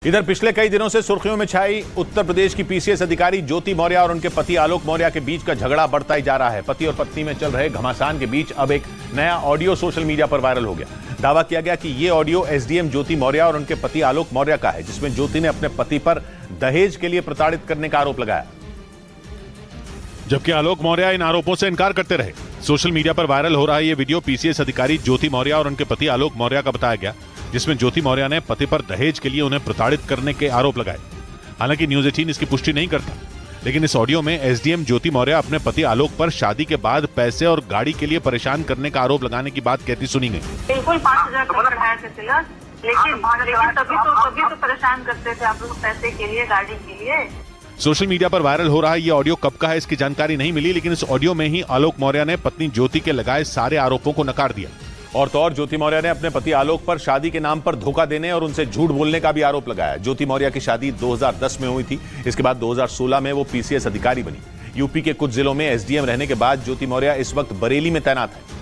इधर पिछले कई दिनों से सुर्खियों में छाई उत्तर प्रदेश की पीसीएस अधिकारी ज्योति मौर्य और उनके पति आलोक मौर्य के बीच का झगड़ा बढ़ता ही जा रहा है। पति और पत्नी में चल रहे घमासान के बीच अब एक नया ऑडियो सोशल मीडिया पर वायरल हो गया। दावा किया गया कि ये ऑडियो एसडीएम ज्योति मौर्य और उनके पति आलोक मौर्य का है, जिसमें ज्योति ने अपने पति पर दहेज के लिए प्रताड़ित करने का आरोप लगाया, जबकि आलोक मौर्य इन आरोपों से इनकार करते रहे। सोशल मीडिया पर वायरल हो रहा ये वीडियो पीसीएस अधिकारी ज्योति मौर्य और उनके पति आलोक मौर्य का बताया गया, जिसमें ज्योति मौर्य ने पति पर दहेज के लिए उन्हें प्रताड़ित करने के आरोप लगाए। हालांकि न्यूज़ 18 इसकी पुष्टि नहीं करता, लेकिन इस ऑडियो में एसडीएम ज्योति मौर्य अपने पति आलोक पर शादी के बाद पैसे और गाड़ी के लिए परेशान करने का आरोप लगाने की बात कहती सुनी गई। बिल्कुल 5,000 तक बढ़ाया थे तिलक, लेकिन तभी तो परेशान करते थे आप लोग पैसे के लिए, गाड़ी के लिए। सोशल मीडिया पर वायरल हो रहा ये ऑडियो कब का है इसकी जानकारी नहीं मिली, लेकिन इस ऑडियो में ही आलोक मौर्य ने पत्नी ज्योति के लगाए सारे आरोपों को नकार दिया। और तो और ज्योति मौर्य ने अपने पति आलोक पर शादी के नाम पर धोखा देने और उनसे झूठ बोलने का भी आरोप लगाया। ज्योति मौर्य की शादी 2010 में हुई थी। इसके बाद 2016 में वो पीसीएस अधिकारी बनी। यूपी के कुछ जिलों में एसडीएम रहने के बाद ज्योति मौर्य इस वक्त बरेली में तैनात है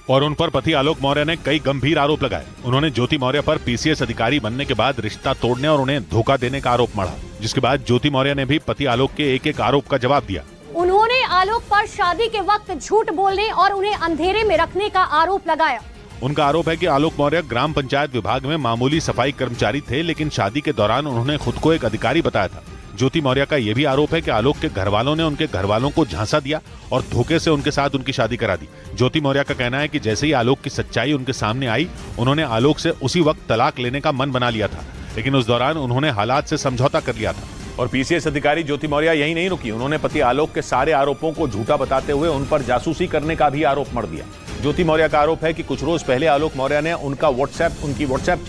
और उन पर पति आलोक मौर्य ने कई गंभीर आरोप लगाए। उन्होंने ज्योति मौर्य पर पीसीएस अधिकारी बनने के बाद रिश्ता तोड़ने और उन्हें धोखा देने का आरोप मढ़ा, जिसके बाद ज्योति मौर्य ने भी पति आलोक के एक एक आरोप का जवाब दिया। उन्होंने आलोक पर शादी के वक्त झूठ बोलने और उन्हें अंधेरे में रखने का आरोप लगाया। उनका आरोप है कि आलोक मौर्य ग्राम पंचायत विभाग में मामूली सफाई कर्मचारी थे, लेकिन शादी के दौरान उन्होंने खुद को एक अधिकारी बताया था। ज्योति मौर्य का यह भी आरोप है कि आलोक के घर वालों ने उनके घर वालों को झांसा दिया और धोखे से उनके साथ उनकी शादी करा दी। ज्योति मौर्य का कहना है कि जैसे ही आलोक की सच्चाई उनके सामने आई, उन्होंने आलोक से उसी वक्त तलाक लेने का मन बना लिया था, लेकिन उस दौरान उन्होंने हालात से समझौता कर लिया था। और पीसीएस अधिकारी ज्योति मौर्य यही नहीं रुकी, उन्होंने पति आलोक के सारे आरोपों को झूठा बताते हुए उन पर जासूसी करने का भी आरोप मढ़ दिया। ज्योति मौर्य का आरोप है कि कुछ रोज पहले आलोक मौर्य ने उनकी व्हाट्सएप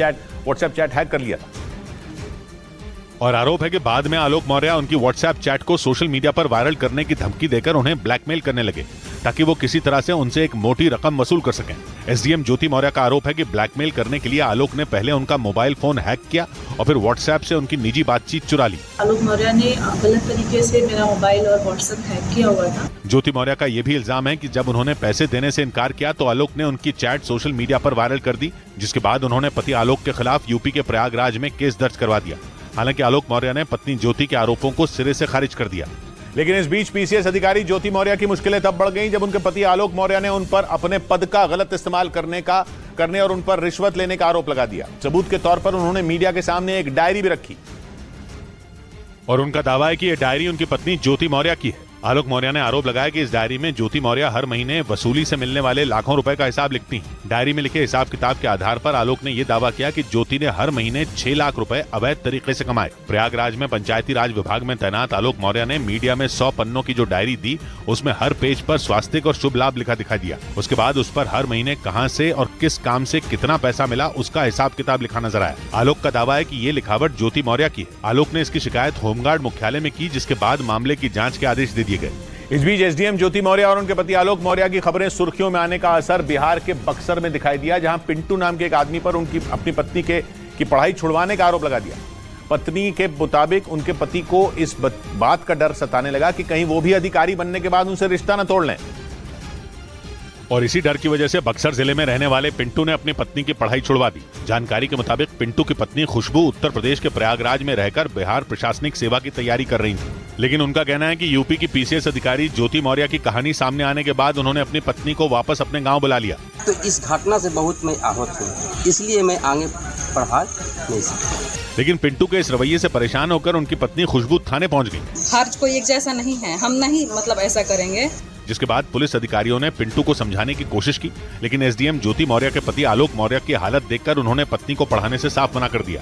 चैट हैक कर लिया था और आरोप है कि बाद में आलोक मौर्य उनकी व्हाट्सएप चैट को सोशल मीडिया पर वायरल करने की धमकी देकर उन्हें ब्लैकमेल करने लगे, ताकि वो किसी तरह से उनसे एक मोटी रकम वसूल कर सकें। एसडीएम ज्योति मौर्य का आरोप है कि ब्लैकमेल करने के लिए आलोक ने पहले उनका मोबाइल फोन हैक किया और फिर व्हाट्सएप से उनकी निजी बातचीत चुरा ली। आलोक मौर्य ने गलत तरीके से मेरा मोबाइल और व्हाट्सएप हैक किया हुआ था। ज्योति मौर्य का यह भी इल्जाम है कि जब उन्होंने पैसे देने से इनकार किया तो आलोक ने उनकी चैट सोशल मीडिया पर वायरल कर दी, जिसके बाद उन्होंने पति आलोक के खिलाफ यूपी के प्रयागराज में केस दर्ज करवा दिया। हालांकि आलोक मौर्य ने पत्नी ज्योति के आरोपों को सिरे से खारिज कर दिया। लेकिन इस बीच पीसीएस अधिकारी ज्योति मौर्य की मुश्किलें तब बढ़ गईं जब उनके पति आलोक मौर्य ने उन पर अपने पद का गलत इस्तेमाल करने और उन पर रिश्वत लेने का आरोप लगा दिया। सबूत के तौर पर उन्होंने मीडिया के सामने एक डायरी भी रखी और उनका दावा है कि यह डायरी उनकी पत्नी ज्योति मौर्य की है। आलोक मौर्य ने आरोप लगाया कि इस डायरी में ज्योति मौर्य हर महीने वसूली से मिलने वाले लाखों रुपए का हिसाब लिखती हैं। डायरी में लिखे हिसाब किताब के आधार पर आलोक ने यह दावा किया कि ज्योति ने हर महीने 6 लाख रुपए अवैध तरीके से कमाए। प्रयागराज में पंचायती राज विभाग में तैनात आलोक मौर्य ने मीडिया में 100 पन्नों की जो डायरी दी, उसमें हर पेज पर स्वास्थ्य और शुभ लाभ लिखा दिखाई दिया। उसके बाद उस पर हर महीने कहां से और किस काम से कितना पैसा मिला उसका हिसाब किताब लिखा नजर आया। आलोक का दावा है कि ये लिखावट ज्योति मौर्य की है। आलोक ने इसकी शिकायत होमगार्ड मुख्यालय में की, जिसके बाद मामले की जांच के आदेश दे दिए गए। इस बीच एसडीएम ज्योति मौर्य और उनके पति आलोक मौर्य की खबरें सुर्खियों में आने का असर बिहार के बक्सर में दिखाई दिया, जहां पिंटू नाम के एक आदमी पर अपनी पत्नी की पढ़ाई छुड़वाने का आरोप लगा दिया। पत्नी के मुताबिक उनके पति को इस बात का डर सताने लगा कि कहीं वो भी अधिकारी बनने के बाद उनसे रिश्ता न तोड़ लें, और इसी डर की वजह से बक्सर जिले में रहने वाले पिंटू ने अपनी पत्नी की पढ़ाई छुड़वा दी। जानकारी के मुताबिक पिंटू की पत्नी खुशबू उत्तर प्रदेश के प्रयागराज में रहकर बिहार प्रशासनिक सेवा की तैयारी कर रही थी, लेकिन उनका कहना है कि यूपी की पीसीएस अधिकारी ज्योति मौर्य की कहानी सामने आने के बाद उन्होंने अपनी पत्नी को वापस अपने गाँव बुला लिया। तो इस घटना से बहुत मैं आहत हूँ, इसलिए मैं आगे पढ़ा नहीं सकता। लेकिन पिंटू के इस रवैये से परेशान होकर उनकी पत्नी खुशबू थाने पहुंच गई। हर कोई एक जैसा नहीं है, हम नहीं ऐसा करेंगे। जिसके बाद पुलिस अधिकारियों ने पिंटू को समझाने की कोशिश की, लेकिन एसडीएम ज्योति मौर्य के पति आलोक मौर्य की हालत देखकर उन्होंने पत्नी को पढ़ाने से साफ मना कर दिया।